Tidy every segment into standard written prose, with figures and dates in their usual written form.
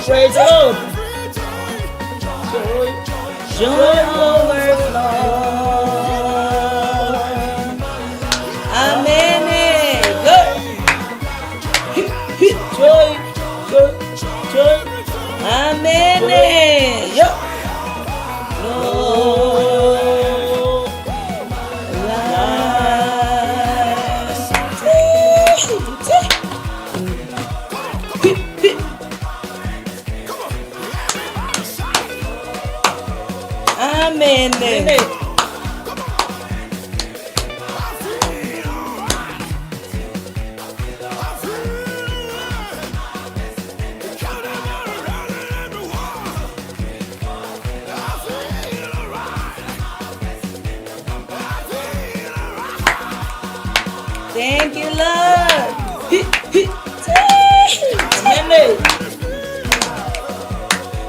Praise the Lord. Joy overflow. Amen. Good. Joy. Amen. Yo. Amen. Thank you, Lord. Amen.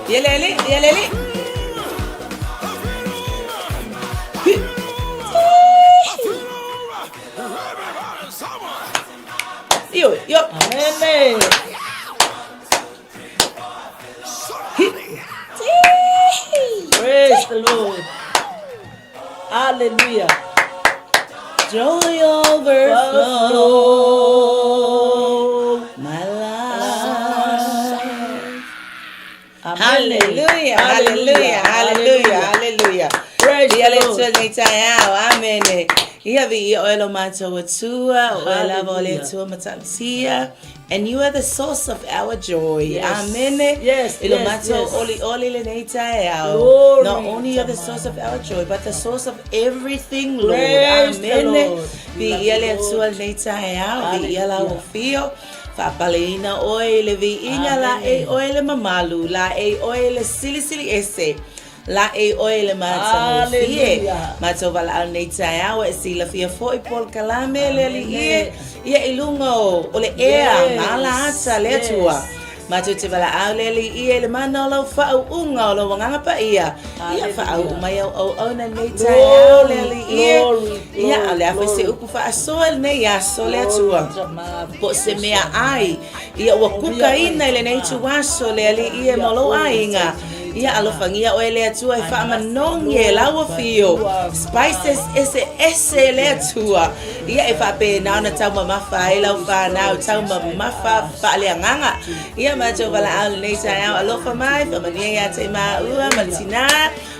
Yelele. Yo. Amen. Praise the Lord. Hallelujah. Joy overflow my life. Amen. Hallelujah. Praise the Lord. Amen. And you are the source of our joy. Yes. Amen. Yes. Not only are the source of our joy, but the source of everything, Lord. Praise the Amen. Fapalina oil vi inga la e oil mamalu la e oil 𝚟𝚒𝚢𝚢𝚑𝚝 la e oil mata fie mata vala al neita ya si la fia foi pol kalame le li ia ilungo ole ea mala ata le tua mata te vala al le ia le mana lo fa unga lo wanga pa ia fa mai o na neita ya le ia le fa se uku fa so ne ya so le tua po se mea ai ia wa kuka ina le neita wa so le ia molo ainga ia alofangia oele atua e fa manonge lawa fio spices ese le atua ia e fa pe na tau mama fa ela fa na tau mama fa le nganga ia ma to vala al neita ya alofa mai fa mania ya te ma ua matina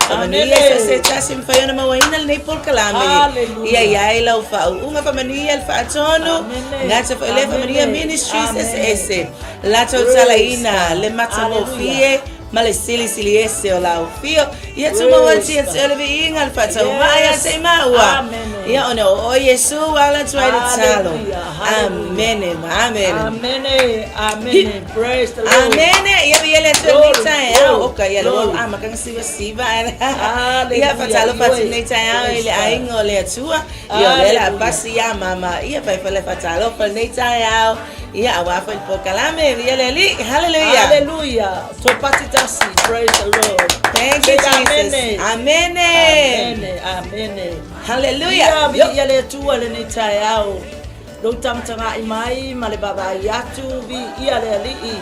fa mania se tasim fa yona ma waina le por kalame ia ela fa unga fa mania fa tono ngata fa le fa mania ministries ese la to talaina le matamo fie male 𝚟𝚑𝚙𝚢𝚘𝚑 ola fio ia tuma wanti elve ingal fata maya sei maua ia ono o Yesu ala try to talo amen praise the Lord amen ia biele tsa ya oka ia lo ama kan siva ia fata lo fata neta ya ile aingo le tua ia le basi ya mama ia fa fata lo fa neta ya ia awafa po kalame biele li hallelujah to patitasi praise the Lord thank you Jesus amen hallelujah ia le tua le neta yao lo tamtanga imai male baba yatu vi ia le li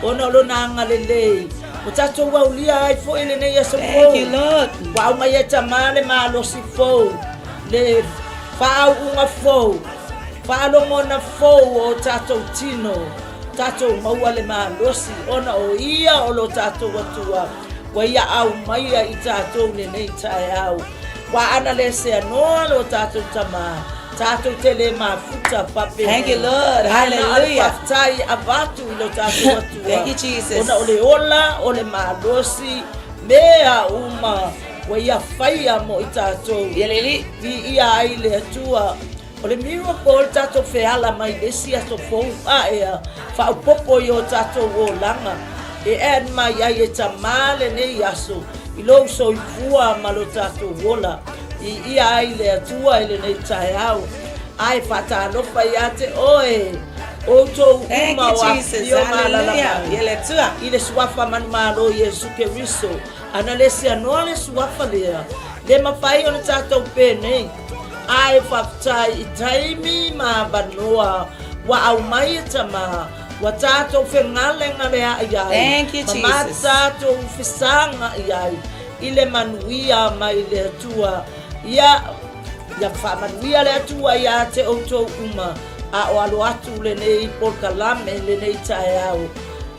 ono lo nanga le utato wa ulia ai fo ile ne yeso thank you Lord wa ma yeta male ma lo si fo le fa unga fo fa lo mona fo o tato tino tato mauale ma losi ona o ia o lo tato watua wa ia au mai i tato ne nei tai au wa ana le se no lo tato tama tato tele ma futa pape thank you Lord hallelujah tai abatu lo tato watua thank you Jesus ona ole ma losi mea uma wa ia faia mo i tato yeleli vi ia ai le tua ole miro por tato feala mai desia to fo fa popo yo tato wo langa e mai ai tamale ne yaso i lo so i fua malo tato wola i ai le tua ile ne tai au ai fata no fa yate oe Oto Thank uma you, wa Jesus. fio Hallelujah. malala. Yeletua. Ile suafa manumalo Yesu Keriso. Analesia noale suafa lea. Le mafai ona tatou pene. Ai faafetai I taimi ma banoa. Wa au mai tama. Wa tatou whengalenga lea iai. Thank you, Ma Jesus. tatou whisanga iai. Ile manuia mai le tua. Ia whamanuia le tua ia te outou uma. A o alo atu le nei polkalame le nei tae au.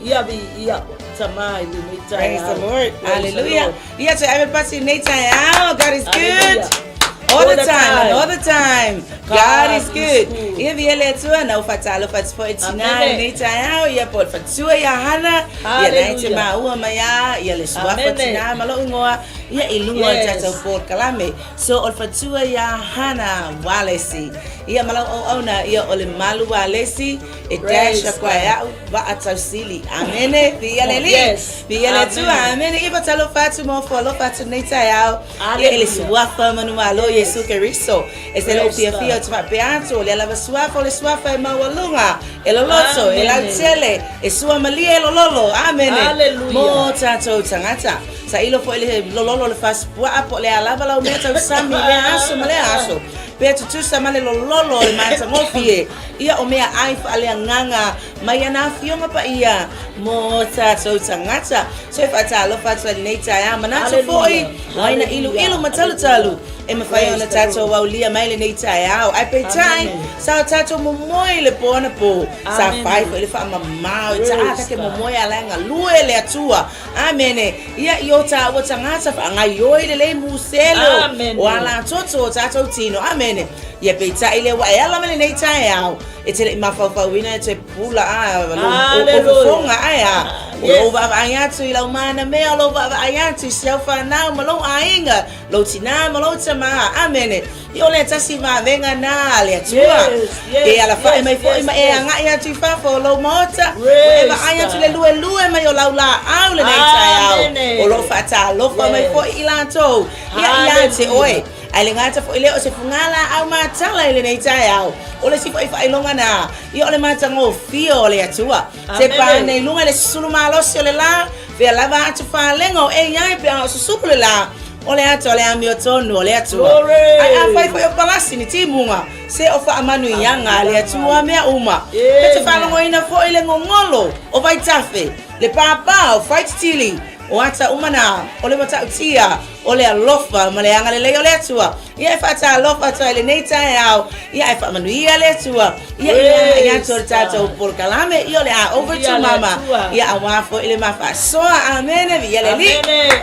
Ia vi ia tamai le nei tae Praise au. the Lord. Praise Hallelujah. the Lord. Yeah, to everybody, Nathan. Oh, God is good. Hallelujah. All the time, all the time. God is God good. is good. Ia vile tu na ufatalo for itina Amen. Nathan. Ia por fatua ya hana. Ia naite ma ua maya. Ia le sua Amen. fatina malo ungoa. Ia ilungo Yes. tata por kalame. So ol fatua ya hana walesi. Ia malo ona ia ole malu walesi. Edasha kwa ya ba atasili. Amene. Via leli. Yes. Via le tu. Amen. Amene. Iba talo fatu mo follow fatu Nathan. Ia ele Hallelujah. sua fama no malo Yesu Keriso. Ese lo Praise fia God. fia tuma peato le lava suafa le suafa e mawalunga. E loloto e Amen. lautele e sua malia e lololo. Amen. Hallelujah. Mo tato tangata. Sa ilo fo ele lololo le fas pua apo le alava la umeta usami le aso male aso. Pe tu sa male lololo le mata ngofie. Ia o mea ai fa ale nganga mai ana fionga pa ia. Mo tato tangata. So fa ta lo fa tsa neita ya manato foi. Waina ilu matalu. E me fai ona tato wa ulia maile nei tai au. Ai pe tai sa tato mo moi le pona po. Sa fai fo le fa mamau ta ata ke mo moi ala nga lue le atua. Amen. Ia iota wa tangata fa nga yoi le muselo. Wala toto tato tino. Amen. Ia pe tai le wa ala mele nei tai au. E te ma fa wina te pula a lo fonga aya. Lo va ayatu ila umana me lo va ayatu sia fa na malo ainga lo tina malo tama amen yo le tasi ma venga na le tua e ala fa mai fo e anga ya tu fa fo lo mota e va ayatu le lue mai yo laula au le nei tai au o lo fa ta lo fa mai fo ilanto ya te oi ai le ngata fo ile o se fungala au matala ile nei tai au o le si fa ilonga na yo le mata ngo fio le atua se pa nei lunga le suluma lo se le la ve lava atu fa lengo e yai pe o susupule la ole atu ole amiotono ole atua ai a fa palasi ni timunga se o fa amanu yanga le atua me uma pe te fa ngo ina fo ile ngongolo o vai tafe le papa o fight tili o ata umana ole mata utia ole alofa male anga le ole atua ia fa ta alofa to ile neita au ia fa manu ia le atua ia to tato por kalame ia le over to mama ia awafo ile mafa so amen ia le li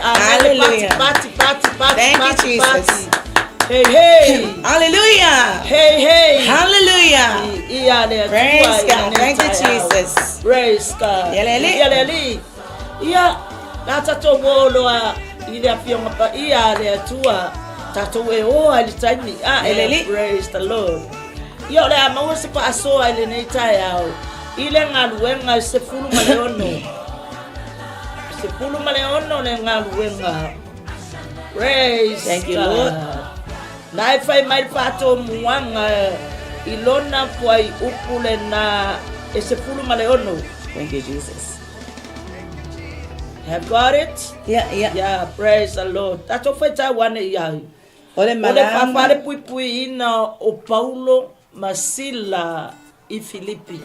hallelujah Party. thank you Jesus Hey. Hallelujah. Hey. Hallelujah. Praise God. Thank you, Jesus. Praise God. Yaleli. Ia nata to woloa ile afionga pa ia le atua tato e o ali tani Yaleli. Praise the Lord. Ia le ama se pa so ile nei tai au. Ile ngaluenga se fulu maleono. Se fulu maleono le ngaluenga. Praise Thank you, God. Lord. Nai fai mai pato muanga ilona puai upule na ese fulu maleono. Thank you, Jesus. Have got it? Yeah. Praise the Lord. That's what I want to hear. Ole malama. Ole pui ina o Paulo Masila I Filipi.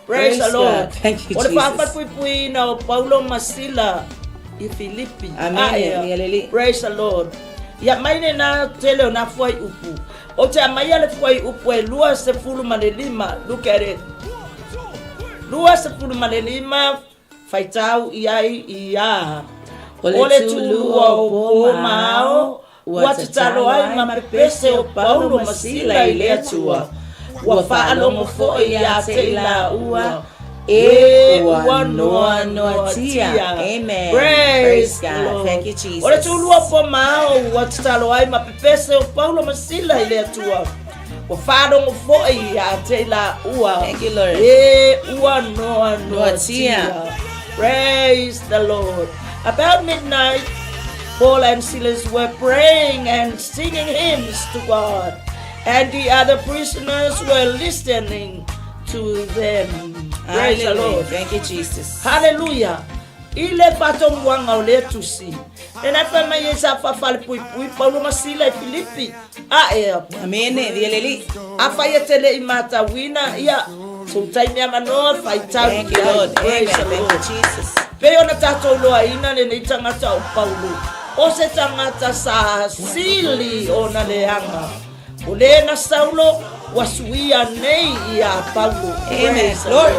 Praise the Lord. Thank you, Ole Jesus. pui ina o Paulo Masila I Filipi. Amen. Praise the Lord. Ya maine na tele na foi upu. O te maia le foi upu e lua se fulu manelima. Look at it. Lua se fulu manelima. Faitau iai ia. Ole tu lua o mau. Watatalo ai mapepese o Paulo Masila I le atua. Wa fa'alongo fo'i ia te ila ua. E wanoa tia. Amen. Praise God. Lord. Thank you, Jesus. Ole tu lua po mau. Watatalo ai mapepese o Paulo Masila I le atua. Wa fa'alongo fo'i ia te ila ua. Thank you, Lord. E wanoa tia. Praise the Lord. About midnight, Paul and Silas were praying and singing hymns to God, and the other prisoners were listening to them. Praise the Lord. Thank you, Jesus. Hallelujah. Ile pato mwanga ole tusi. Ena fama yesa fa fale pui Paulo masila Filipi. Amen. Dieleli. Afa yetele imata wina ya sultai mi amano faitau. Thank you, Lord. Amen. Thank you, Jesus. Peo na tato loa ina le nei tangata o Paulo. O se tangata sa sili o na leanga. O le na Saulo wasuia nei ya Paulo. Amen. Lord.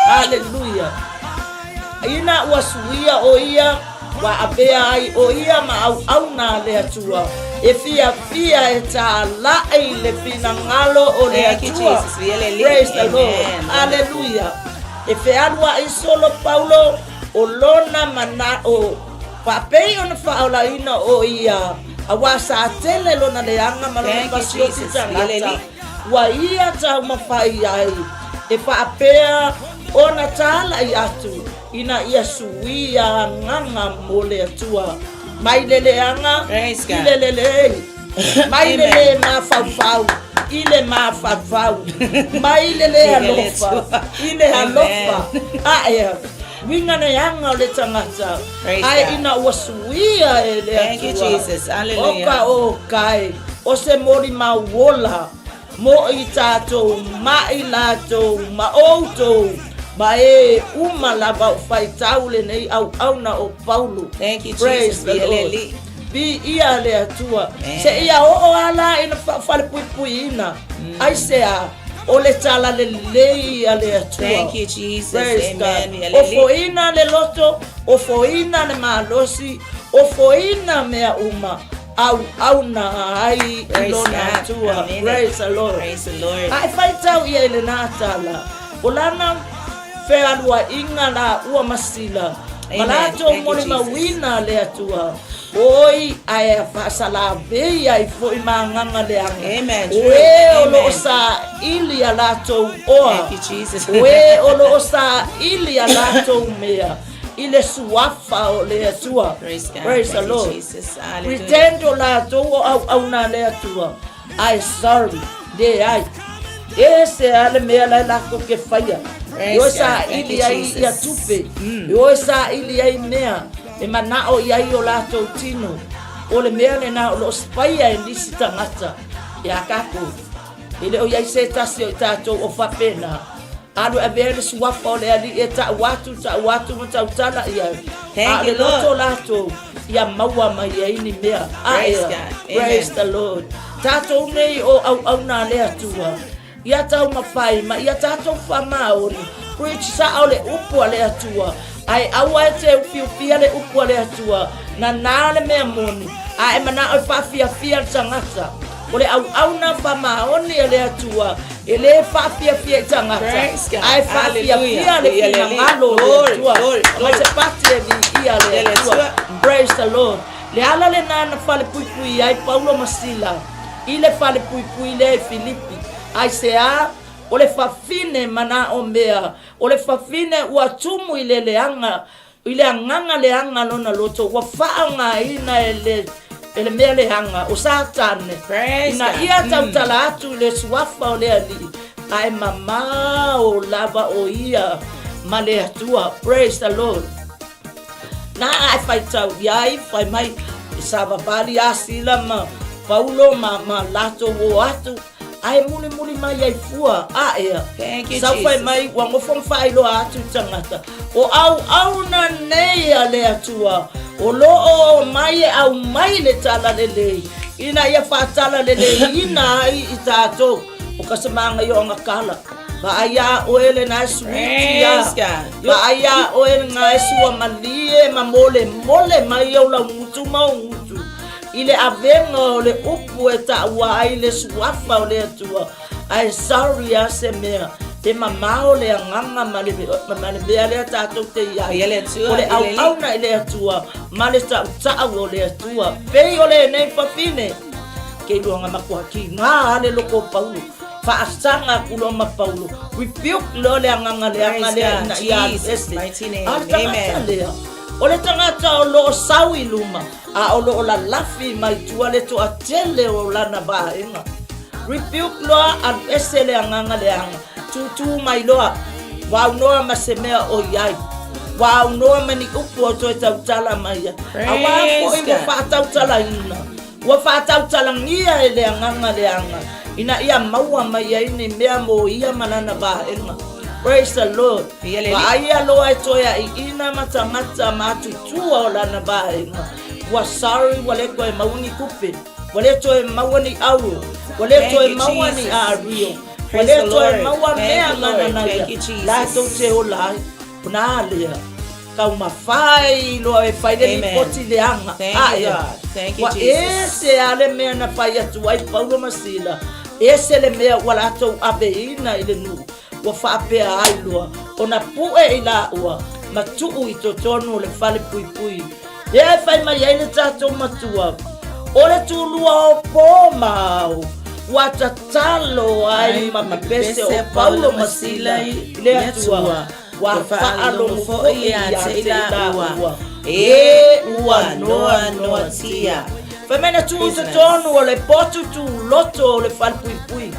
Hallelujah. Ina wasuia o ia wa apea ai o ia ma au na le atua. E fia e ta la e le fina ngalo o le atua. Praise the Lord. Hallelujah. E fe alua i solo Paulo o lona mana o papei ona faola ina o ia. Awa sa tele lona le anga malona pasio titangata. Wa ia ta mafai ai. E fa apea ona tala i atu. Ina ia suia nganga mole atua. Mai lele anga. Ile lele. Mai lele ma fau. Ile ma fau. Mai lele alofa. Ile alofa. Winga na yanga le tangata. Ai ina wasuia ele. Thank you, Jesus. Hallelujah. Oka o kai. O se mori ma wola. Mo i tato. Ma i lato. Ma outo. Ma e lava faitau le nei au na o Paulo. Thank you, Praise Jesus. the Lord. Bi ia le atua. Se ia o ala ina fale pui ina. Ai se a o le tala le lei ale atua. Thank you, Jesus. Praise Amen. God. O foina le loto, o foina le malosi, o foina mea uma. Au na ai ilona atua. Praise the Lord. Praise the Lord. Ai faitau ia le na tala. Olana fe alua inga la ua masila. Malato moli mawina le atua. Oi ai fasala veia i foi manganga le anga. Amen. We olo sa ili alato oa. Thank you, Jesus. We olo sa ili alato mea. Ile suafa o le atua. Praise God. Praise the Lord. Jesus. Hallelujah. Pretendo lato au na le atua. I sorry. De ai. Ese ale mea la ko ke faia. Yo sa ili ai ia tupe. Yo sa ili ai mea. E mana o ia o lato tino. O le mea le na o lo spaia e nisi tangata. E akako. Ile o ia se tasi o tato o fapena. Alo e vele suafa o le ali e ta watu mo ta utala ia. Thank you, Lord. Lato ia maua mai ai ni mea. Praise God. Praise the Lord. Tato nei o au na le atua. Ia tau mawhai, ma ia tātou whamaori. Preach sa au le upu le atua. Ai awa e te ufiufia le upu le atua. Na nā le mea moni. Ai mana au whawhiawhia tangata. O le au na whamaoni le atua. E le whawhiawhia tangata. Ai whawhiawhia le whingangalo le atua. Ma se pati e vi ia le atua. Praise the Lord. Le ala le nana whale pui ai Paulo Masila. I le whale pui le Filipi. Ai sea o le fafine mana o mea o le fafine ua tumu ile leanga ile anganga leanga lona loto wa faanga ina ele mea leanga o satane ina ia tautala atu le suafa o le ali ai mama o lava o ia ma le atua. Praise the Lord. Na ai fai tau iai fai mai sava bali asila ma Paulo ma lato o atu. Ai muli mai ai fua ea. Thank you, Jesus. Fai mai wango fong fai lo atu tangata. O au na nei ale atua. O lo o mai au mai le tala lele. Ina ia fatala lele ina ai itato. O kasamanga yo ngakala. Ba aya o ele na sweet ya. Ba aya o ele na sua malie mamole mai o la mutu mau. Ile avenga o le upu e ta ua ai le suafa o le atua. Ai sorry a se mea. Te mama o le anganga ma le bea le tatou te iai. O le au na le atua. Ma le ta o le atua. Pei o le nei papine. Kei luanga makua ki ngā ale loko Paulo. Faasanga kuloma Paulo. Rebuke lo le anganga le anganga le na Jesus, mighty name. Amen. O le tangata o lo sawi luma. A o lo la lafi mai tua le to atele o lana baenga. Rebuke loa ad esele anganga le anga. tutu mai loa. Wa noa masemea o iai. Wa noa mani upu o toi tautala mai. Awa ko i wa whātautala ina. Wa whātautala ngia e le anganga le anga. Ina ia maua mai ine mea mo ia manana vahenga. Praise the Lord. Wa ia loa e toia I ina mata matu tua o lana vahenga. Wa sorry wale koe mauni kupe. Wale toe mawani auru. Wale toe mawani ario. Wale toe mawa mea manana ia. La to te o lai. Puna alea. Kau mawhai loa e whai le poti le anga. Thank you, God. Thank you, Wa Jesus. ese ale mea na whai atu ai Paulo Masila. Ese le mea wala atou abe ina ile nu. Wa whaapea ai loa. O na pue I la ua. Matuu I to tonu le whale pui pui. E ai whai mai ai le tātou matua. O le tūlua o pō mau. Wa tatalo ai mapese o Paulo Masila le atua. Wa whaalo mo I a te la ua. E ua noa tia. Whamena tū te tonu o le potu tū loto o le whalpui pui.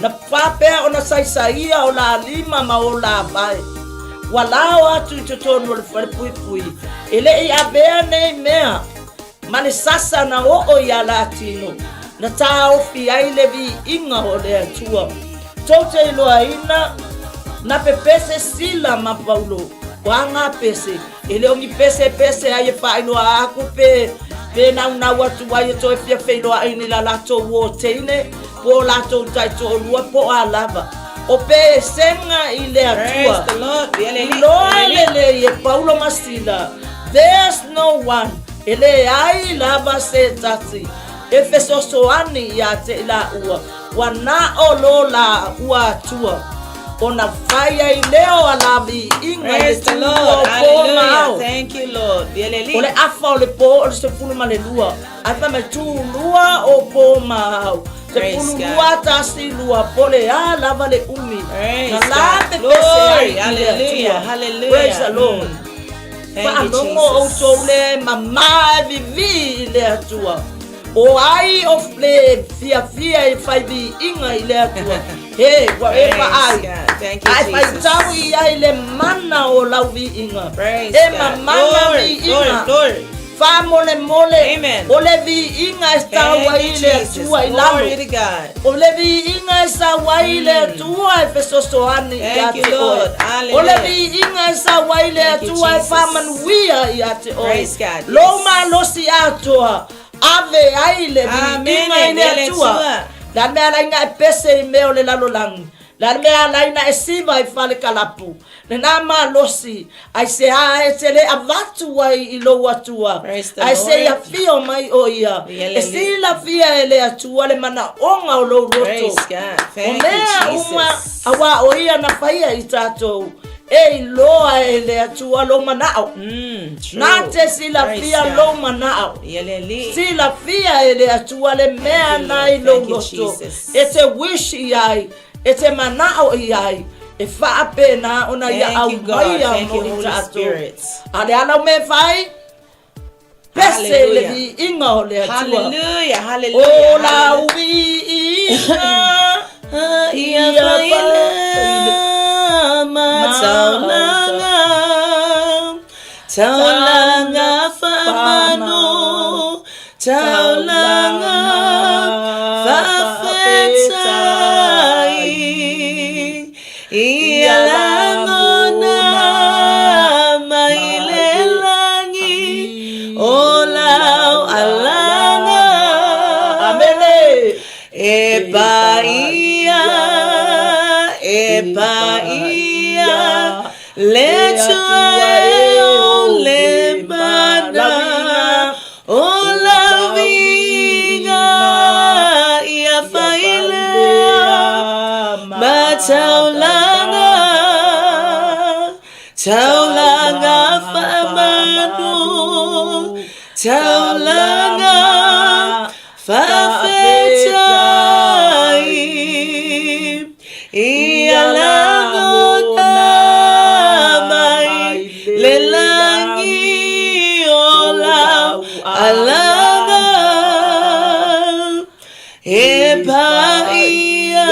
Na whapea o na saisaia o la lima ma o la vai. Wa lao atu te tonu o le whalpui pui. Ele I abea nei mea. Mane sasa na o I a latino. Na tā ofi ai le vi inga o le atua. Tote iloa ina. Na pepese sila ma Paulo. Wanga pese. Ele ongi pese ai e whailoa aku pe. Pe na watu ai to e fia whailoa ini la lato wo teine. Po lato tai to lua po a lava. O pe senga I le atua. Praise the Lord. Loa lele e Paulo Masila. There's no one. Ele ai lava se tati. E fesosoani ia te la ua. Wana o lo la ua atua. Ona fire I leo alavi inga Praise the Lord. Hallelujah. Thank you, Lord. Ole afa ole po ole se pulu malelua. Afa me tu lua o po mau. Se pulu lua tasi lua pole a lava le umi. Praise God. Glory. Hallelujah. Hallelujah. Praise the Lord. Thank you, o Jesus. tole mama vivi le atua. O ai of le fia I fai vi inga I le atua. Hey, whatever I. Thank you, Jesus. I fai tau I ai le mana o lau vi inga. Praise Ma God. mana vi inga. Glory. Fa mole. Amen. O le vi inga esta wai le atua I lalo. Glory to God. O le vi inga esta wai le atua I fesosoani I Thank you, Lord. Hallelujah. O le vi inga esta wai le Thank you, atua I Jesus. fa manuia I ate oi. Praise God. Lo ma losi atua. Ave ai le vi inga I le atua. La mea laina e pese I meo le lalo langi. La mea laina e siva I fale kalapu. Le nā mā losi. Ai se a e te le avatu ai I lo atua. Ai se ia fio mai o ia. E si la fia e le atua le mana onga o lo roto. Praise God. Thank O you, mea uma Jesus. awa o ia na paia I tātou. E loa e le atua lo manao. True. Nā te si la Praise fia God. lo manao. Yelele. Si la fia e le atua le mea you, nai Lord. lo Thank you, roto. Jesus. E te wish I ai. E te manao I ai. E whaape na ona ia au Thank you, God. mai au Thank you, mo I Holy tātou. Spirit. Ale ala me whai. Pese le Hallelujah. vi inga o le atua. Hallelujah. O Hallelujah. la uwi inga. Ia faila taulanga famano taulanga fafetai ia langona mailelangi olau alanga Amene. Epaia letua le mana o la vinga ia failea ma taulanga famanu taulanga fafetai ia langona mai lelangi olau alanga epaia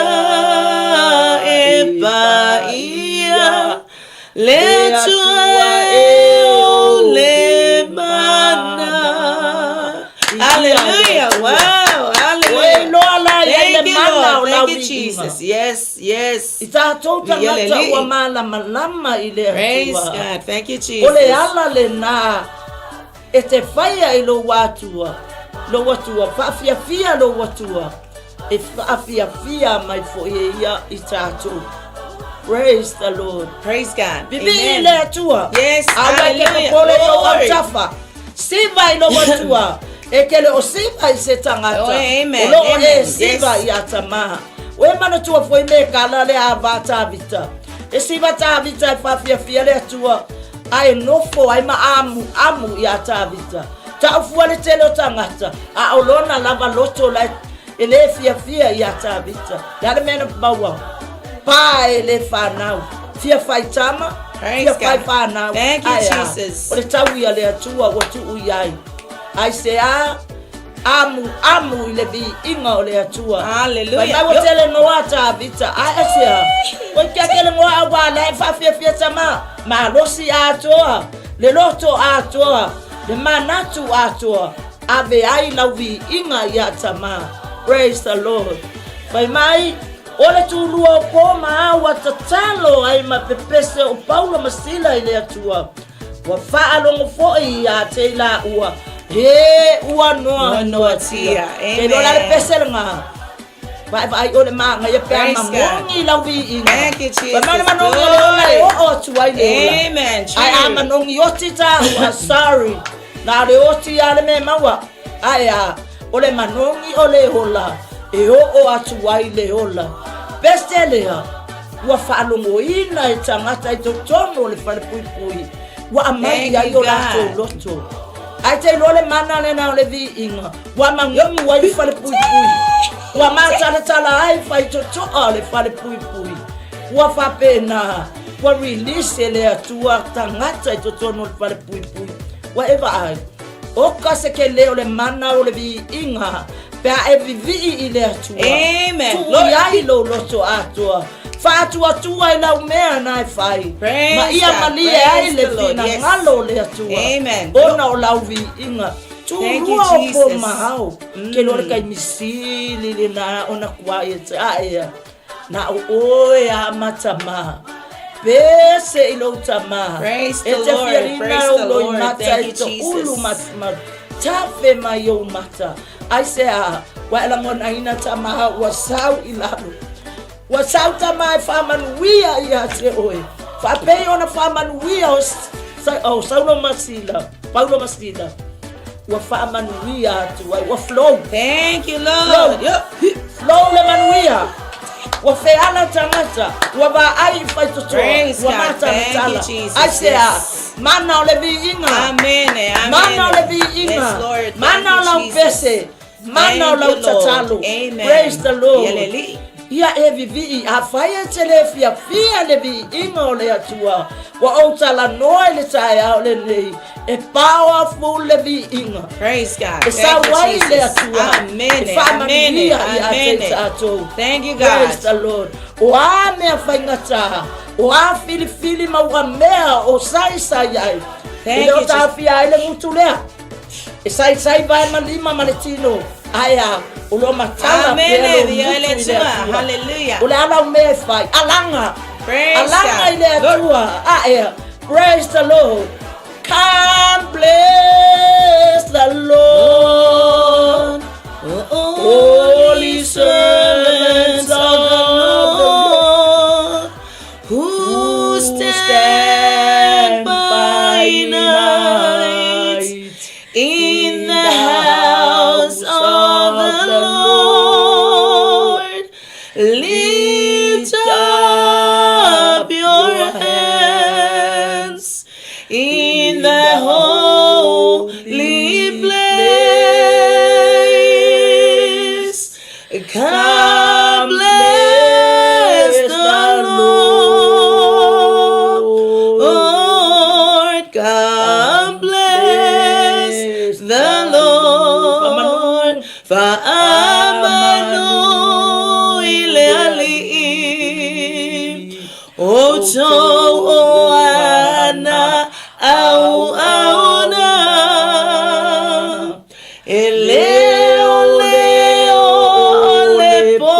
Thank you, Jesus. Yes, yes. Ita tota ngata ua malama I le Praise atua. God. Thank you, O le Jesus. ala le nā e te whaia I lo watua. Lo watua, whaafiafia lo watua. E whaafiafia mai fo ia I tātou. Praise the Lord. Praise God. Bibi Amen. le atua. Yes, Awa ke hallelujah. kapole o Glory. tafa. Siva I lo watua. E kele o siva I se tangata. Oh, amen, O lo o amen. e siva Yes. I atamaha. O e mana tua foi me kala le ava tavita. E siva tavita e whaafiafia le atua. Ai nofo ai amu I atavita. Ta ufua le tele o tangata. A olona lava loto la e le fiafia I atavita. Yale mena bawa. Pa e le whanau. Fia whaitama. Praise Fia God. whanau. Thank you, Ai, Jesus. O le tau ia le atua o tu uiai. Ai se amu I le vi inga o le atua. Hallelujah. Mai wa tele no ata vita. Ai se o kia kele ngoa awa le fia tama. Ma losi atoa. Le loto atoa. Le manatu atoa. Ave ai la vi inga ia tama. Praise the Lord. Mai ole tulua po ma wa tatalo ai ma pepese o Paulo masila I le atua. Wa fa'alongo foi ia te la ua. He ua noa tia. Ke lo la le pese nga. Vai ole ma nga ia pe ma mongi la vi inga. Thank you, Jesus. Ba ma nongi ole o tuai le. Amen. Ai ama nongi otita ua sorry. Na le oti ale me mawa. Ai ole manongi ole hola. E o atuai le hola. Pese lea. Ua whaalongo ina e tangata I totono le whale pui pui. Wa amai ai o lato loto. Ai te lole mana le na le vi inga. Wa mangongi wa I whale pui pui. Wa matala tala ai whai totoa le whale pui pui. Wa whapena. Wa release le atua tangata I totono le whale pui pui. Whatever ai. Oka se ke leo le mana o le vi inga. Pea e vivi I le atua. Amen. Tu ai lo loto atua. Faatuatua I lau mea nai whai. Praise Ma ia God. mali Praise ai le the Lord. fina Yes. ngalo le atua. Amen. Ona o lau vi inga. Tu Thank you, rua o po Jesus. mahau. Ke lore kai misili le na ona quiet aia. Na o oe a matama. Pese I lo tama. Praise the E te Lord. fiarina Praise o the lo Lord. mata Thank I you, to ulu Jesus. matma. Tafe mai o mata. Ai se wa elangona ina tama wa sau I lalo. Wa sau tama whamanuia ia te oe. Whapei ona whamanuia o Saulo Masila. Paulo Masila. Wa whamanuia atu ai. Wa flow. Thank you, Lord. Flow le manuia. Wa feala tangata. Wa ba ai whai totoa. Praise Wa God. mata Thank tala. you, Jesus. Ai se Yes. mana o le vi inga. Amen. Amen. Mana o le vi inga. Yes, Lord. Thank Mana o you, lau Jesus. pese. Mana o Thank lau you, Lord. tatalo. Amen. Praise the Lord. Yeleli. Ia e vivi a whaia te le fia le vi inga o le atua. Wa o tala noa le tae au le nei. E powerful le vi inga. Praise God. E sa Thank wai you, le Jesus. atua. Amen. E whamanuia I a te Amen. tātou. Thank you, Praise God. the Lord. O a mea whaingata. O a fili maua mea o sai ai. Thank E o you, tā Jesus. fia ai le mutu lea. E sai vai malima maletino. Aia, o lo matala Amen. pelo mutu Yele I le tua. atua. Hallelujah. O le ala o mea whai. Alanga. Praise Alanga I God. le atua. Aia. Praise the Lord. Come bless the Lord. Holy servants of the Lord, who stand by night in the house of the Lord. Lift up your hands in the holy place. Come bless the Lord. Come bless the Lord. Fa'amanu ileali. Oto ana au auna. Eleo leo le po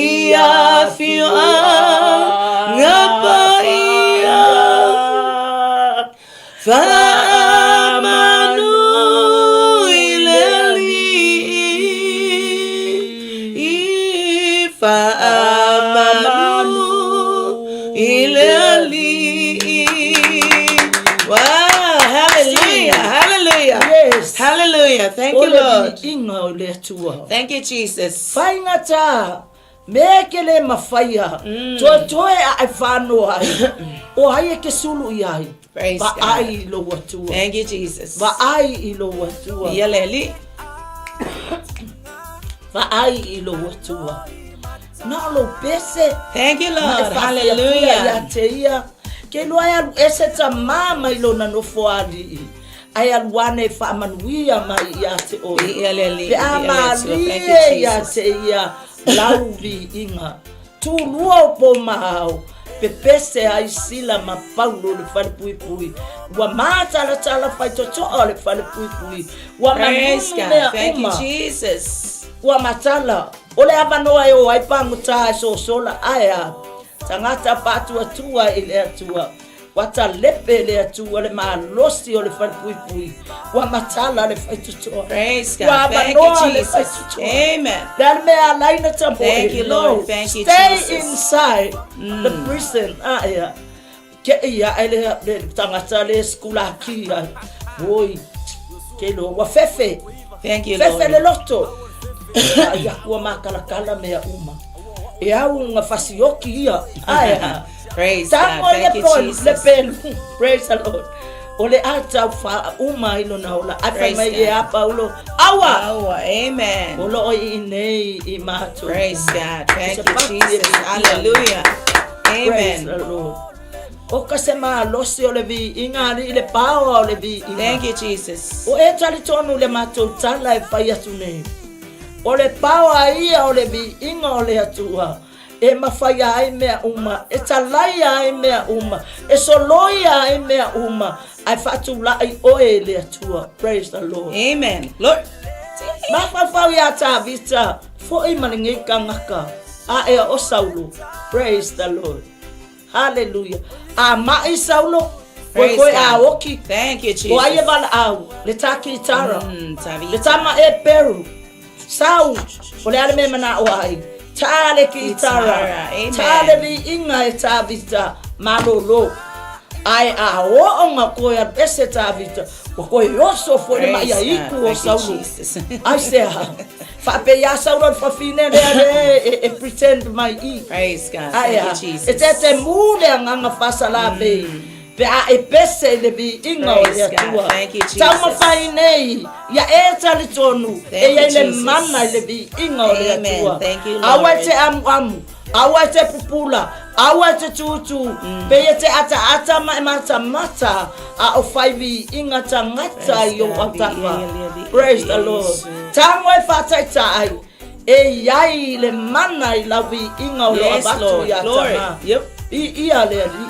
ia fioa ngapa ia Whamanu ileli Whamanu ileli Wow, hallelujah, hallelujah. Yes. Hallelujah. Thank you, Lord. Thank you, Jesus. Faingata mekele mafaya. Toe ai fano ai. O hai ke sulu ai. Praise ba God. Ai lo watua. Thank you, Jesus. Ba ai lo watua. Yeleli. Ba ai lo watua. Na lo pese. Thank you, Lord. Hallelujah. Ya teia. Ke lo ai ese ta mama ilo na no foadi. Ai alwane fa manuia mai ya te o. Yeleli. Pe amalie ya teia. Lauvi inga. Tu luo po mahau. Pepese ai sila ma paulo le fale pui pui. Wa mata la tala fai toto le fale pui pui. Wa Praise manunu God. Thank you, uma. Jesus. Wa matala. Ole abano ai o ai panguta so sola aya. Tangata Faatuatua ile atua. Wata lepe le atua le ma losi o le fale pui pui. Wa matala le fai toto. Praise God. Thank you, Jesus. Amen. Thank you, Lord. Thank you, Stay Jesus. inside the prison. Ke ia ele tangata le skula ki boy ke lo wa fefe. Thank you, Fefe le Lord. loto. Ya kwa makala kala me uma. E au nga fasioki ia. Praise God. Thank you, Jesus. Praise the Lord. Ole ata fa uma ilo na ola afa mai e apa ulo awa. Amen. Olo i nei I mato. Praise God. Thank you, Jesus. Hallelujah. Praise the Amen. Lord. O kasema losi ole vi ingari ile power ole vi. Thank you, Jesus. O e tali tonu le mato tala e faya tune. Ole power ia ole vi inga ole atua. E mafaya ai mea uma. E talaya ai mea uma. E soloia ai mea uma. Ai fatula ai oe le atua. Praise the Lord. Amen. Lord. Mafafau ya ta vita. Fo I maningi kangaka. A e o Saulo. Praise the Lord. Hallelujah. A mai Saulo. Praise Koe God. a oki. Thank you, Jesus. O aie vala au. Le taki tara. Tavi. Le tama e peru. Sau. O le ale me mana o ai. Tale ki tara. Amen. Tale li inga e ta vita. Malolo. Ai a o nga koe a ese ta vita. Wa koe yoso fo le mai a iku o Saulo. Ai se ha. Fa pe ya Saulo fa fine e pretend mai I. Praise God. Thank you, Jesus. E te mule nga fasa la be. Pe a e pese le bi inga o Praise le God. atua. Thank you, Jesus. Tama fai nei. Ya e tali tonu. Thank E ya you, le Jesus. mana le bi inga o le Amen. atua. Thank you, Lord. Awa te amu. Awa te pupula. Awa te tutu. Pe ye te ata mata. A o fai vi inga tangata Praise yo God. atapa. Praise the Lord. Tamo e fatai tai. E yai le mana I lavi inga o lo Yes, abatu Lord. ya Glory. tama. Yep. Ia le ali.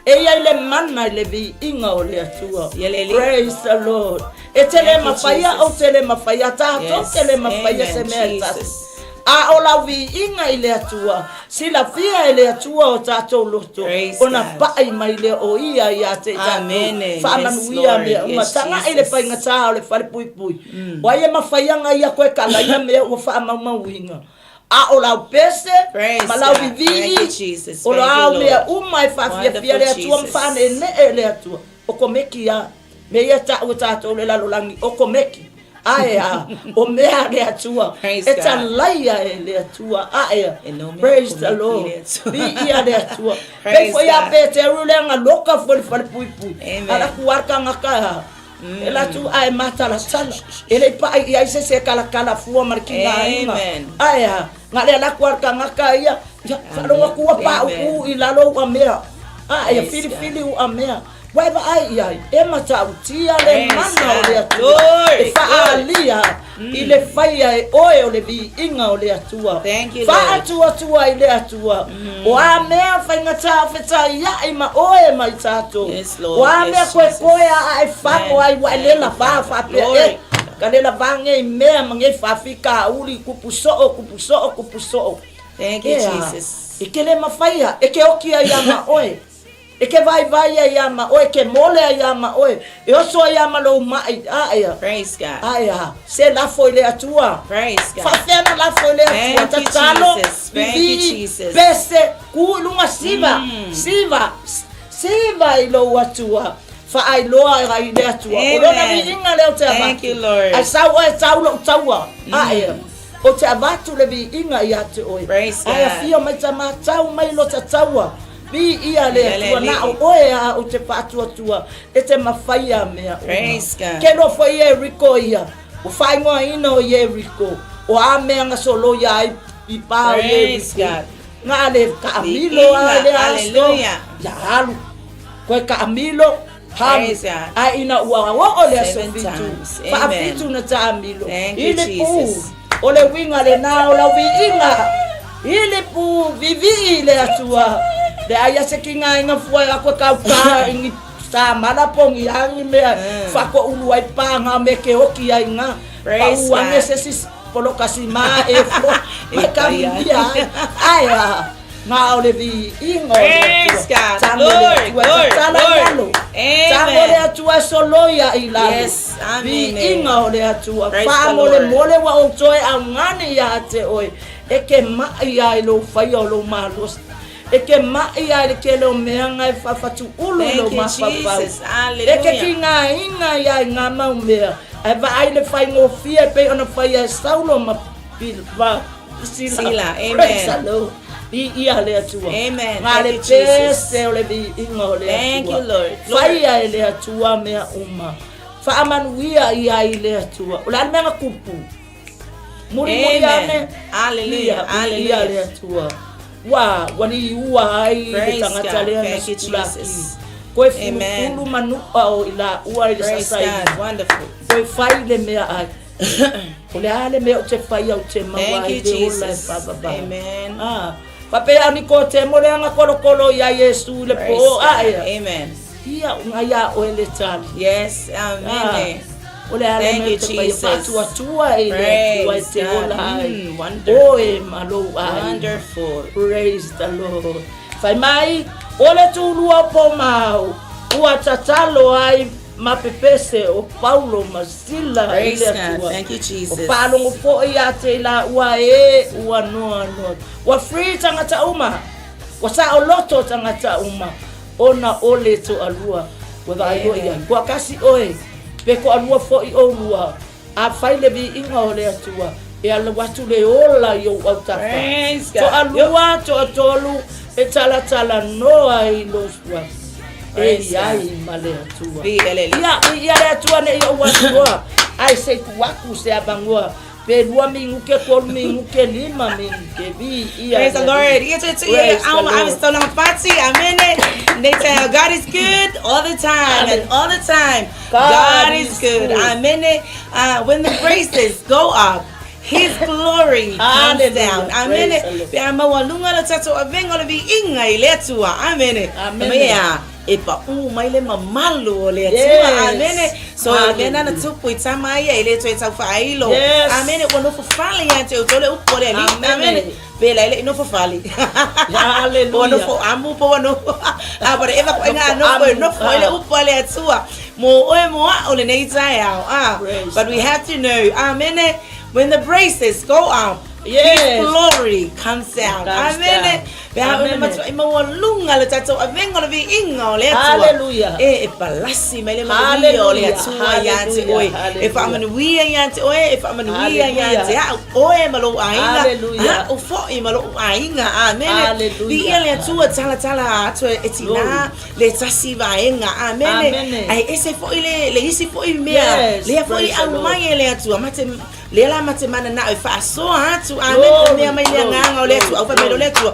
E yai le mana le vi inga o le atua. Yeleli. Praise the Lord. E tele Thank you, mafaya Jesus. o tele mafaya ta to Yes. tele mafaya Amen, se me ta. Jesus. A o la vi inga I le atua. Si la fia le atua o tato loto. Praise Ona God. pai mai le o ia ia te tato. Amen. Fa Yes, manuia Lord. me uma Yes, tanga Jesus. ile pai ngata o le fale pui pui. Wa ia mafaya nga ia koe kala ia me o fa mau winga. A o la pese, Praise ma la God. vivi. Thank you, Jesus. O Thank la you, au le Lord. uma e fa fia Wonderful le atua Jesus. mfane ne le atua. O komeki ya. Me ia ta o tato le la lolangi o komeki. Aya, o mea le atua. Praise It's a God. laia e le atua. Aya. E no mea Praise the komeki Lord. le atua. Bi ia le atua. Praise Pe foi a God. pe te rulenga loka foi fale pui pui. Amen. Ala kuarka ngaka. Ela tu ai mata la sala. Ele pa ia se kala fua markinga. Amen. Aya, ngale la kuarka ngaka ia. Falo wa kuwa pa Amen. u ilalo wa mea. Aya Praise fili u amea. Wai ba ai ai e mata utia le Praise mana o God. le atua. Glory, E fa alia I le faia e oe o le vi inga o le atua. Thank you, Fa Lord. atua I le atua. O a mea fai ngata feta ia I ma oe mai tato. Yes, Lord. O a mea Yes, koe Jesus. koe a ai whako ai wa le la ba fa pe Glory. e. Ka le la ba nge mea ma nge fa fika uli kupuso. Thank you, Jesus. E ke le mawhaia, e ke oki a iama oe. E ke vai a iama oe, ke mole a iama oe. E oso a iama lo mai, aia. Praise God. Aia, se lafo ile atua. Praise God. Fafena lafo ile atua. Thank you, Jesus. Thank you, Jesus. Pese, kulunga siva ilo atua. Fa ai loa e rai le atua. Olona vi inga leo te abatu. Thank you, Lord. Ai saua e taua. Aia. O te abatu le vi inga i ate oe. Praise God. Aia fia mai ta matau mai lo te taua. Vi ia le atua na oe a o te Faatuatua e te mawhaia mea. Praise God. Ke no foi e riko ia. O whai ngoa ina o ye riko. O a mea nga solo ia i pā o ye riko. Ngā le ka amilo a le asto. Ya halu. Koe ka amilo. Praise God. A ina ua o le aso 7 fitu. times. Fa Amen. fitu na ta amilo. Thank you, Ile Jesus. pu. O le winga le nao la vi inga. Ile pu vivi le atua. Le aya se kinga inga fuai a koe kauka ingi sa malapongi hangi mea. Whako ulu ai pānga me ke hoki ai ngā. Praise God. Pauange se sis polokasi mā e flo. Mai kamia aya. Ngā o le vi inga. Praise God. Lord. Amen. Tango le atua soloia i lalu. Yes. Amen. Vi inga o le atua. Praise the Whamo le Lord. mole wa o toe a ngani ia te oe. E ke mai ai lo whai o lo malos. E ke mai ai le ke lo meanga e whawhatu ulu lo mawhawhau. Thank you, Jesus. E ke ki ngā inga ia i ngā mau mea. E wa ai le whai ngō fia pe ona whai e saulo ma pilwa. Sila. Praise the Amen. Lord. I ia le atua. Amen. Ngā le Thank you, Jesus. pese o le vi inga o le atua. Thank you, Lord. Whai ai le atua mea uma. Whaamanuia i ai le atua. O le ane mea kupu. Muri ane. Hallelujah. Ia le atua. Wa, wani ua ai le tangata lea na Thank you, sukulaki. Jesus. Koe Amen. fulu manua o ila ua i le Praise sasai. God. Wonderful. Koe whai le mea ai. O le ale mea o te whai au te mawa Thank you, i te ola e Jesus. whababa. Amen. Whapea ni ko te mo leanga kolo ia Yesu le Praise po God. aia. Amen. Ia unga ia o ele tali. Yes. Amen. O le ale Thank mea you, te whai Jesus. Faatuatua e le tua e Praise te God. ola ai. Wonderful. O e malo ai. Wonderful. Praise the Lord. Whai mai, o le tūlua po mau. Ua tatalo ai mapepese o Paulo Masila. Praise God. Thank you, O Jesus. palongo po ia te la ua e ua noa noa. Ua free tangata uma. Ua sa o loto tangata uma. Ona ole to alua. Ua vai loa ia. Kua kasi oe. Pe ko alua fo i o lua. A whai le vi inga o le atua. E ala watu le ola i o au tafa. Praise God. To alua to atolu. E tala noa i lo sua. Praise E ai male atua. Hallelujah. Ia le atua ne ia ua tua. Ai se kuaku se abangua. Pe lua mingu ke kolu mingu ke lima mingu ke vi ia. Praise the Lord. I'm still on party. Amen. They tell God is good all the time. And all the time, God is good. Amen. When the praises go up, His glory comes down. Amen. Amen. Epa mai le mamalu le tua amene so le na tupu itama ia ile to itau failo amene wono fufali ya te utole upole ali amene bela ile no fufali hallelujah wono fo amu po wono abare eva ko nga no fo ile upole atua mo ole nei ya but we have to know amene when the braces go up, His glory comes down. Amen. Hallelujah. If I'm in we yante oe, if I'm in we yante oe malo ainga, ufo imalo ainga. Amen. The ele tua tala to etina le tasiva enga. Amen. Ai ese fo ile le isi fo imea. Le fo i au mai ele tua mate lela mate mana na fa so hatu. Amen. Me mai nganga ole tu au fa me ole tu.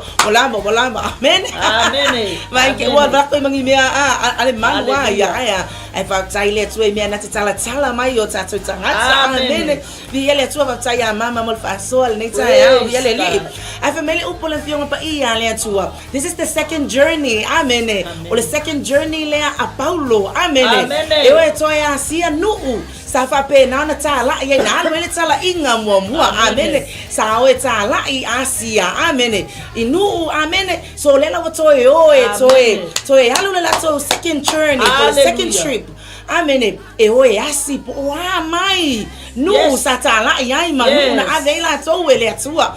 Bolamba. Amen. Amen. Vai ke wa ba ko mangi me ale manwa ya. Ai fa tai le tu me na tala mai yo tatu tangata. Amen. Vi ele tu va tai ya mama mol fa so al nei tai ya vi ele li. Ai fa me le upola fiong pa ia le tu. This is the second journey. Amen. O the second journey le a Paulo. Amen. E o to ya sia nu sa fa pe na na tala ye na le tala inga mo amen sa o tala I asia amen inu amen so lela watoe toe halu la so second journey second trip amen oe asi po mai nu sa tala ai ma nu na avela to wele tua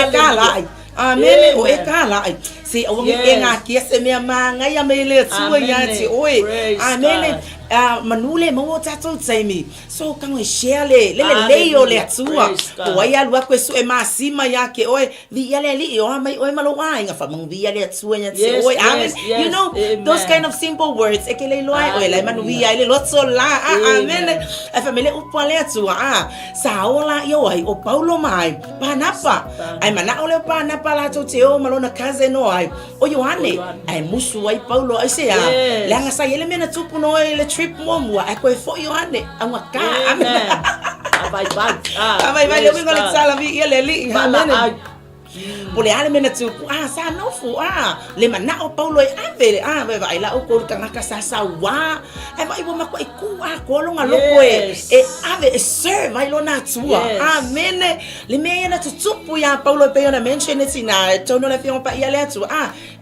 kala amen o kala si o ngenga kiese me manga ya mele tua ya ti oe amen manule mo tato taimi so kangwe share le leo le tua o ya lua kwesu e masima yake oe via le li o mai oe malo wa nga fa mong via le tua ya ti oe amen you know those kind of simple words e ke le loa oe la manu via le lotso la amen e fa mele upa le tua sa ola yo ai o Paulo mai panapa ai mana ole panapa la to te o malo na kaze no ai o Yohane ai musu ai Paulo ai se la nga sa yele mena tupu no le trip mo ai ko fo Yohane anga ka vai eu vengo le sala vi ele li amen pole ale mena tu sa no fu le mana o Paulo ave vai la o ko kanga ka sa wa ai vai bo makwa ku ko lo nga loko ave serve vai lo na tua amen le me na tupu ya Paulo pe na mention it na tono le fion pa ia le tu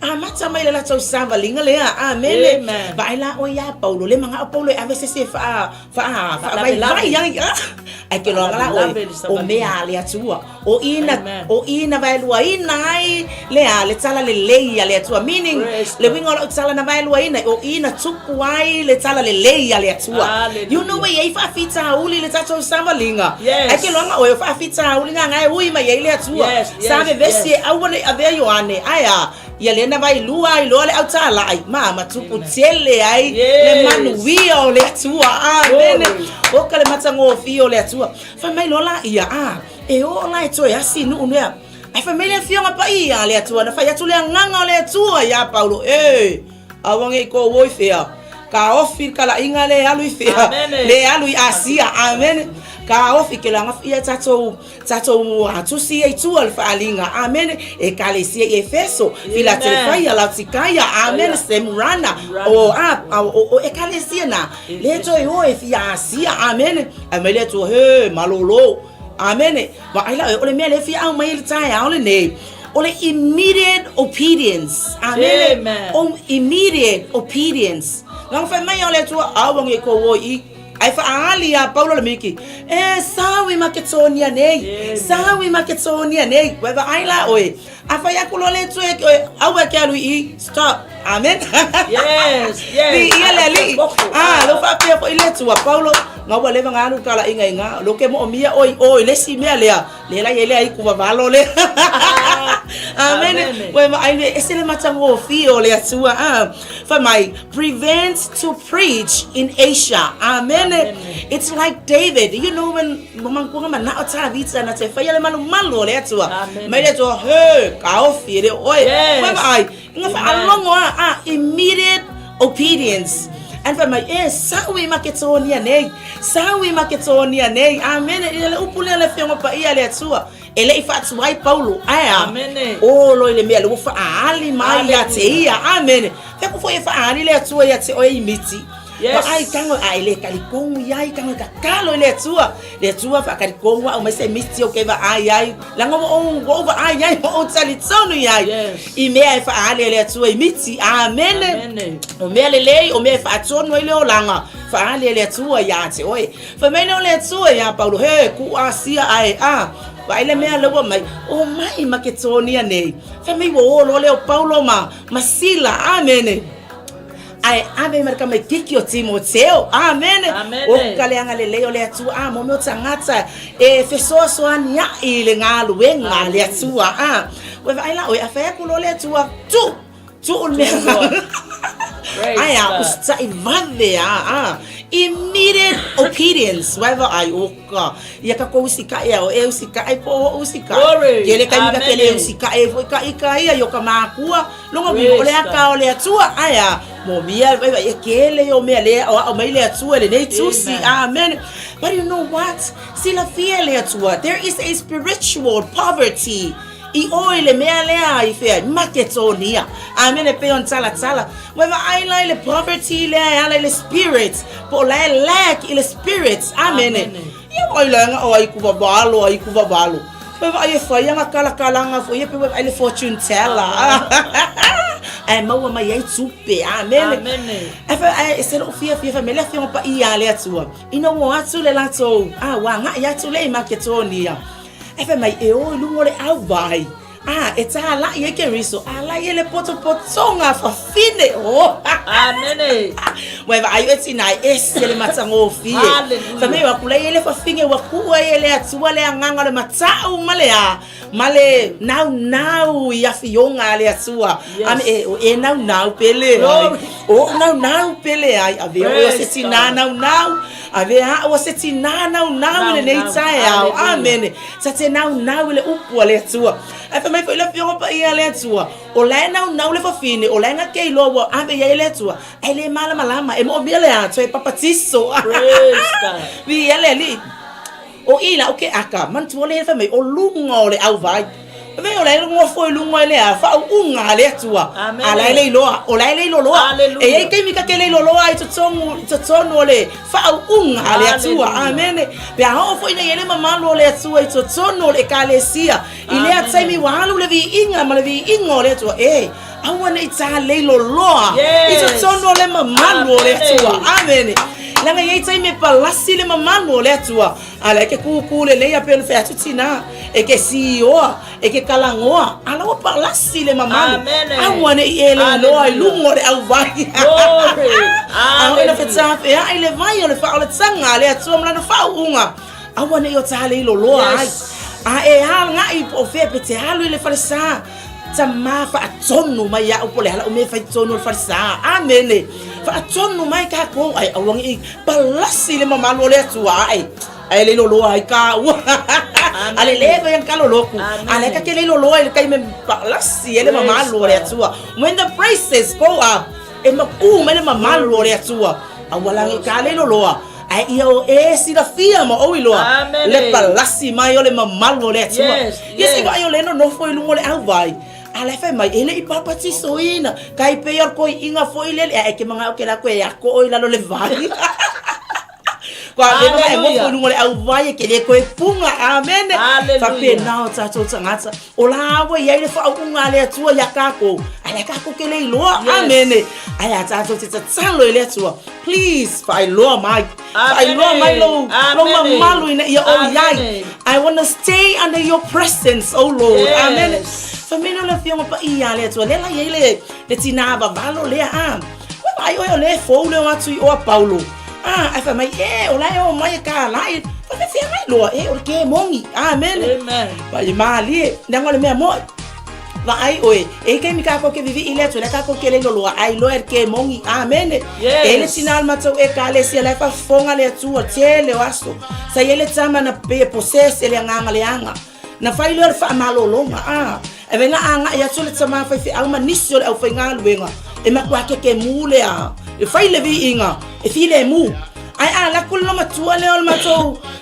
mata mai la tau sava linga le amen vai la o ya Paulo le manga o Paulo ave se fa vai yang ai ke lo ngala o me ale tua o ina vai lua inai le tala le leia le tua meaning le wingo lo tala na vai lua ina o ina tupu ai le tala le leia le tua you know we ai fa fita uli le tatu sava linga ai ke lo nga o fa fita uli nga ngai ui mai le tua sabe vesi awone ave Yohane aya ia le na vai lua I lo le autala ai mama tupu tele ai le manuio le tua amen o kale matango fio le tua fa mai lo la ia o la to ya sinu unea ai fa mai le fio nga pa ia le tua na fa ya tule nganga le tua ya Paulo awange ko woi fea ka ofi kala inga le alu fea le alu asia amen ka ofi ke la ngafia tato atusi e tu alfa alinga amen e kalesia Efeso Philadelphia Laodicea amen Semrana o e kalesia na le to e fia asia amen amele to malolo amen ba ila ole me le fia au mai tai ole ne ole immediate obedience amen immediate obedience nang fa mai ole to awang e ko wo ai fa ali ya Paulo le miki sawi Makedonia nei weba ai la oi afa ya kulo le tu awa ka lui stop amen yes di ile li lo fa pe ko ile tu Paulo ngawa le ngalu kala inga lo ke mo mia oi le si mia le la yele ai ku valo le amen weba ai esele matango fio le tua for my prevent to preach in Asia amen it's like David you know when mamangkunga man na ota vita na te fa yele malu le tua mai le to ka ofi le oi weba ai nga fa alongo immediate obedience and for my sawi Makedonia nei amen ile upule le fengo pa ia le tua ele ifatu ai Paulo amen lo ile me le fa ali mai ya te ia amen fe ko foi fa ali le tua ya te oi miti ai kango ai le kalikongu yai kango kakalo le tua fa kalikongu au mai se miti o ke va ai lango go va ai o tsali tsonu yai I me ai fa ali le tua miti amen o me le o me fa tsonu ile o langa fa ali le tua ya te oi fa me no le tua ya Paulo ku asia ai vai le mea le mai mai Makedonia nei fa me wo lo le Paulo masila amen ai ave marka mai kiki o Timoteo amen o kaleanga le leo le tu mo mo tangata Efeso so ania ile ngalu wenga le tu we vai la o afa ku lo le tu un me ai usta ivave immediate obedience whether I oka ya ka ko usika ya o usika ai po usika yele ka mi ka tele usika fo ka ya yo ka makua longa bi ole ka ole tua aya mo mia ba kele yo me le o mai le tua le nei tusi amen but you know what sila fie le tua there is a spiritual poverty I oile mea lea I fea maketonia. Amen pe on 𝚟𝚙𝚢𝚘𝚎. Whether I like the poverty lea le spirits, po la lack ile spirits. Amen. Ia oile nga o ai kuva balo. Whether I faya nga kala fo ia pe whether I fortune teller. Ai maua mai ai tupe. Amen. I said o fia família fia pa ia le atua. Ina mo atu le lato. Wa nga ia tu le maketonia. Efe mai e o lungore au vai. E tā la ye ke riso. La ye le potonga fa fine. Amen. Weva ayo eti na ese le matango fie. Fa me wa kula ye le fa finge wa kuwa ye le atua le anganga le matau malea. Male now ya fionga le atua. E now pele. Now pele ai ave o seti na now. Ave o seti na now le nei tai au. Amen. Sa te now le upu le atua. Afa mai foi le fionga pa ia le atua. O la now le fa fine. O la nga ke lo ave ye le atua. Ai le malama e mo bele atua e papatiso. Praise God. Vi ele ali. O ila o ke aka man tu le fa mai o lunga le au vai. Ve o le ngo foi lunga le a fa unga le atua. Ala le loa, o la le loa. E ai ke mi ka ke le loa I tsono le fa unga le atua. Amen. Pe a ho foi ne ele mama lo le atua I tsono le kalesia. Ile atsai mi walu le vi inga ma le vi ingo le atua. I want it to le loa. It's tsono le mama lo le atua. Amen. Langa ye tai me palasi le mamano le atua. Ala ke kuku le ya pe fe atutina. E ke CEO, e ke kalangoa. Ala o palasi le mamano. I want it ele loa lungo le au vai. Glory. Ala fe tsafe ya ile vai le fa ole tsanga le atua mla no fa unga. I want it yo tale lo loa. E ha nga I po fe pe te halu le fa sa. Tama fa atonu mai ya upole hala o me fa tonu fa sa. Amen. Fa atonu mai ka ko ai awang I palasi le mama lo le atua ai le lo ai ka ale le yang ka lo loku ale ka ke le lo ai ka me palasi le mama lo le atua when the prices go up e ma ku me le mama lo le atua awalang ka le lo ai io si da fia ma o iloa le palasi mai o le mama lo le atua yes I io le no foi lungo le au vai ala fe mai ele I papati soina kai pe yor koi inga foi le e ke manga o ke la ko ya ko ila lo le vai kwa le mai mo ko ngole au vai ke le ko e punga amen fa pe na ta 𝚟𝚙𝚢𝚘 o la wo ye le fa unga le tua ya ka ko ala ka ko ke le lo amen aya ta 𝚟𝚙𝚢𝚘 lo le tua please fa lo mai lo malu ina ya o yai I want to stay under your presence oh Lord amen famino la fioma pa ia le tua le la ye le tinaba valo le ai o le fo le atu o Paulo ai fa mai o la o mai ka la fa me fia mai lo o ke mongi amen ba i mali ndango le me mo va ai oe ke mi ka ko ke vivi ile atu le ka ko ke le lo ai lo ke mongi amen ele sinal mato e ka le sia le fa fonga le atu o tele waso sa ele tsama na pe posese le nganga le anga na fa ile fa malolonga e venga anga ya tsole tsama fa fi alma nisio au fa nga luenga e makwa ke mule e fa ile vi inga e fi le mu ai ala kullo matua le ol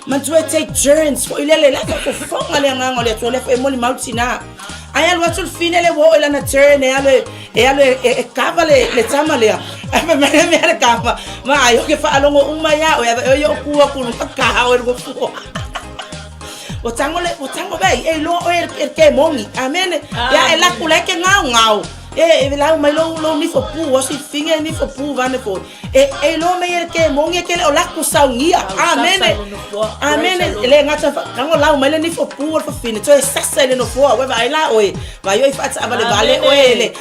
matua take turns for ile le la ko fonga le nga ngole tsole fa mo li mautina ai alwa tsul fine le wo ila na turn e kavale le tsama le me le kava ma ayo ke fa alongo umaya o yo kuwa kulu ka o go fu o tango bai lo ke mongi amen ya ela kula ke ngau e la mai lo ni fo pu o si finge ni fo pu vane fo lo mai ke mongi ke o la ku saungia amen le ngata tango la mai ni fo pu o fo fine to sasa le no fo wa vai la oi vai oi fa tsa vale oele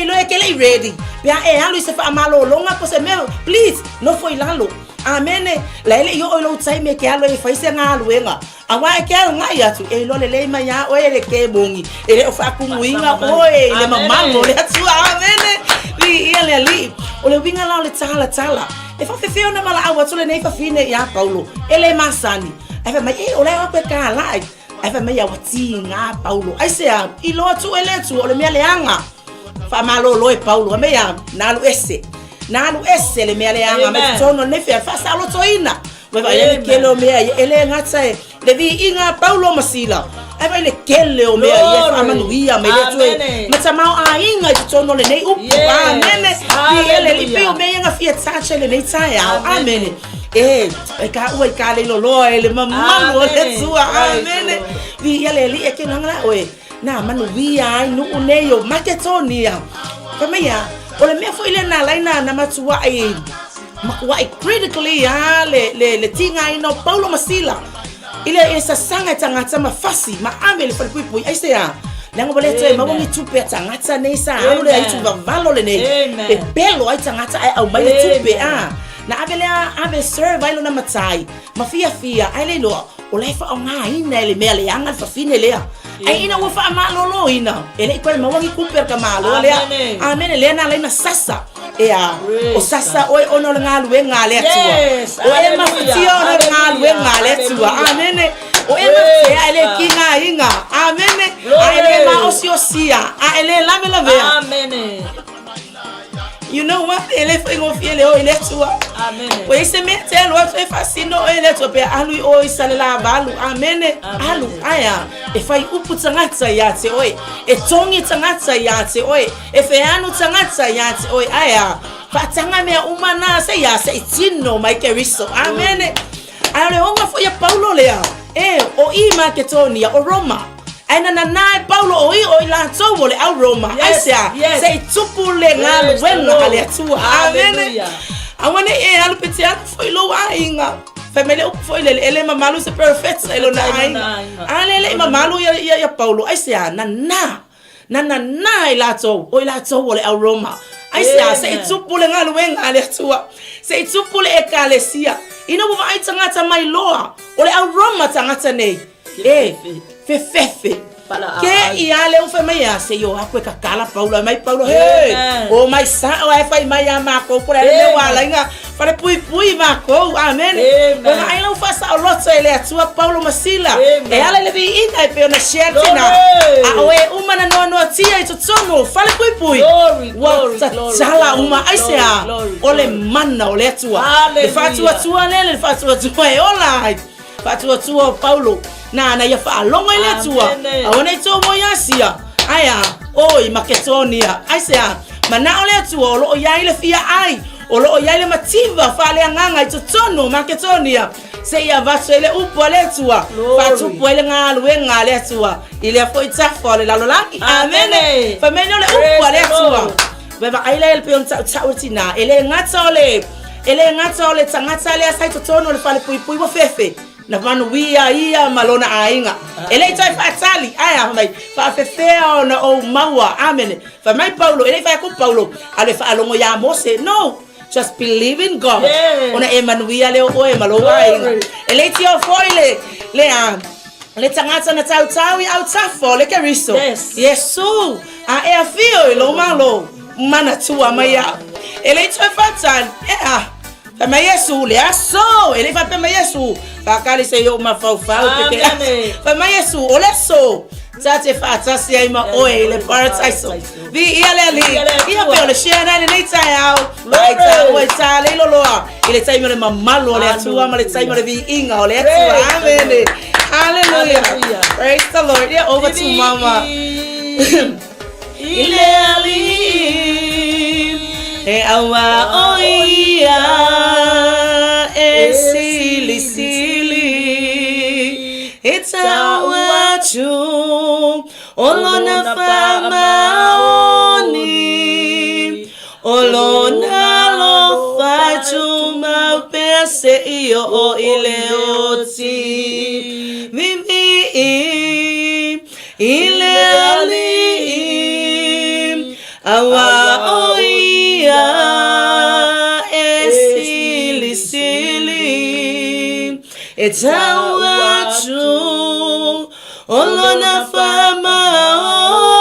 lo ke le ready ya halu se fa malo longa po se me please no foi lalo amen la ele yo lo tsai me ke alo e fa se nga luenga awa ke nga ya tu lo le mai ya o ele ke bongi ele o fa ku muinga o le mama mo le tu amen vi ele ali o le winga la le tsala e fa fe ona mala awa tu le nei fa fine ya Paulo ele masani e fa mai o le o pe ka lai e fa mai ya wati nga Paulo ai se I lo tu ele tu o le me le anga fa malo lo e Paulo me ya na lu ese le me le anga me tono ne fe fa sa lo toina we va ele ke lo me ele ngata le vi inga Paulo masila ai vai le kele o mea ia amanuia me le tue ma tamau a inga i tono le nei upu amen vi ele li pio me inga fia tache le nei tai au amen e ka ua ka le lolo ele mamalu le tua amen vi ele li e ke ngala oe na manuia ai nu nei o Macedonia ka mea o le mea foi le na laina na matua ai makuai critically le tinga ino Paulo masila ile sa sanga tangata mafasi ma amele fa pui ai se a lengo bole tse ma wongi tupe tangata nei sa ale ai tu valo le nei e belo ai tangata ai au mai le tupe a na ave serve ai lo na matai ma fia ai le lo o le fa nga ina le mele anga fa fine le ai ina wo fa ma lo ina ele ko ma wongi kuper ka ma lo le amen le na le na sasa e a o sasa oi ono le ngalu e ngale tua o e ma tio na ngalu e ngale tua amen o e ma se ele kinga inga amen ele ma osiosia ele la me la ve amen. You know what? Ele foi confiele o ele tua. Amen. O esse metel o foi fascino ele tua pe alu o isale la balu. Amen. Alu aya. E fai upu tangata yate oi. E tongi tangata yate oi. E fe anu tangata yate oi aya. Fatanga me umana se ya se tino mai keriso. Amen. Ale o nga foi ya Paulo lea. O I Macedonia o Roma. Aina na Paulo o la tso le au Roma aisa sei tupu le ngalu wenga ale tua amen awane alu petia foi lo ainga family o foi le ele mamalu se perfect elo na ainga ale mamalu ya Paulo aisa na la tso le au Roma aisa sei tupu le ngalu wenga ale tua sei tupu le ekalesia ino bo ai tangata mai loa o le au Roma tangata nei Fefe. Ke iale o fai ya se yo akwe kakala Paulo mai Paulo he o mai sa o fai mai ya mako por ele me wala inga para pui mako amen o ai não faça o loto ele atua Paulo masila e ala le vi inga pe na shertina a o e uma na no tia itu tsomo fale pui glory sala uma ai se a ole manna ole atua le Faatuatua le Faatuatua E Ola Ai Faatuatua Paulo na ya fa longo ile tua awana ito mo yasia aya oi Macedonia aisa mana ole tua lo ya ile fia ai lo ya ile mativa fa le nganga ito tono Macedonia se ya vasele upole tua fatu pole ngalu ngale tua ile fo itsa fole la lolaki amen fa menyo le upole tua beba ile el pion tautina ele ngata ole tangata le sai to tono le fa le pui bo fefe na manu wia ia malona ainga ele tai fatali aya mai fa fefea na o maua amen fa mai Paulo ele fa ku Paulo ale fa alongo ya Mose no just believe in God ona emanuia le o malo ainga ele tio foile le tangata na tau au tafo le keriso yesu a fio lo malo mana tua maya ele tai fatali Fa Yesu le aso ele fa pe Yesu fa kali se yo ma fa pete fa Yesu o le so tate fa tasi ai ma o ele paradise vi ele ia pe le shena le tai au vai ta o ta le loloa ele tai me mamalo le tua ma le tai me vi inga o le tua amen hallelujah praise the Lord yeah over to mama ile ali e awa oia e sili it's awa chu olona fama oni olona lo fa chu ma pese io ile oti vivi ile ali awa oia it's our true olona fama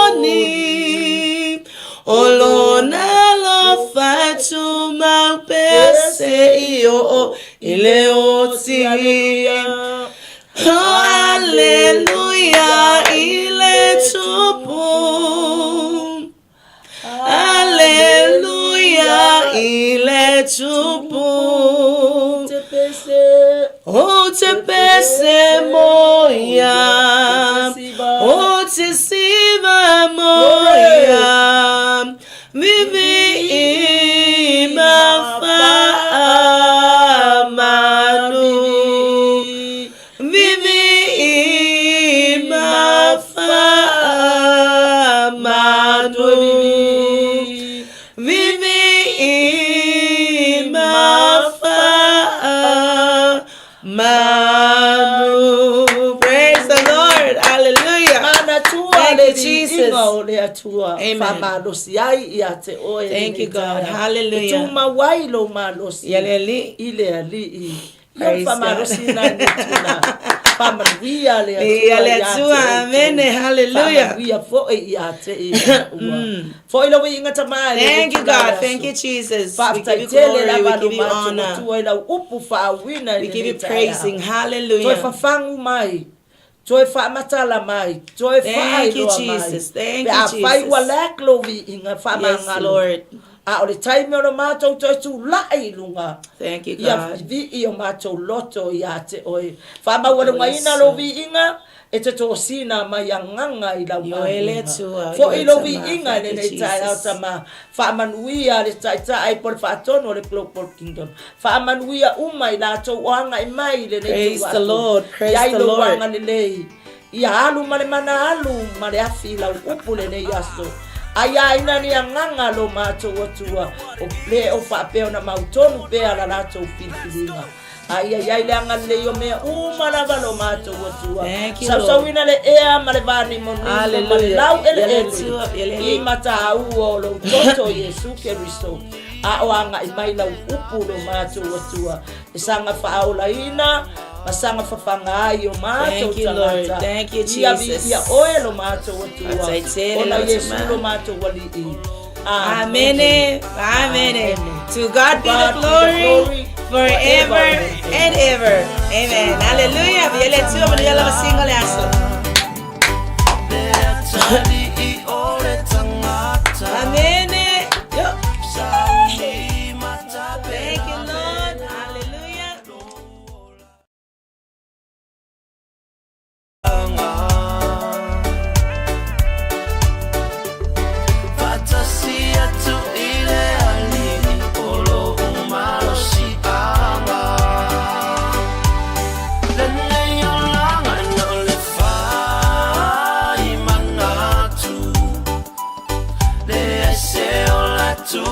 oni olona lo fatu ma pese io ile oti hallelujah ile tupu hallelujah ile tupu oh te semoya o te siva moya vivi mafa manu vivi mafa manu vivi mafa manu. Praise the Lord. Hallelujah. Thank you, Jesus. Amen. Thank you, God. Hallelujah. Praise God. Amen. Hallelujah. Thank you, God. Thank you, Jesus. We give you glory. We give you honor. We give you praising. Hallelujah. Thank you, Jesus. Thank you, Jesus. Yes, Lord. Thank you, God. Praise the Lord. Praise the Lord. Aya ina ni anganga lo macho watua o ple o fa pe na mautonu pe ala nacho fifilinga aya ya ile anga le yo me umana ba lo macho watua sa wina le ea malevani moni lau ele imata u lo toto Yesu Kristo a o anga mai lau upu lo macho watua isanga fa aula ina masanga fafangayo macho. Thank you, Lord. Thank you, Jesus. Ya oil macho watua. Ona Yesu lo macho wali. Amen. Amen. To God be the glory forever and ever. Amen. Hallelujah. Viele tu amaniala masinga leaso. Amen. Thank you, Lord. Hallelujah. To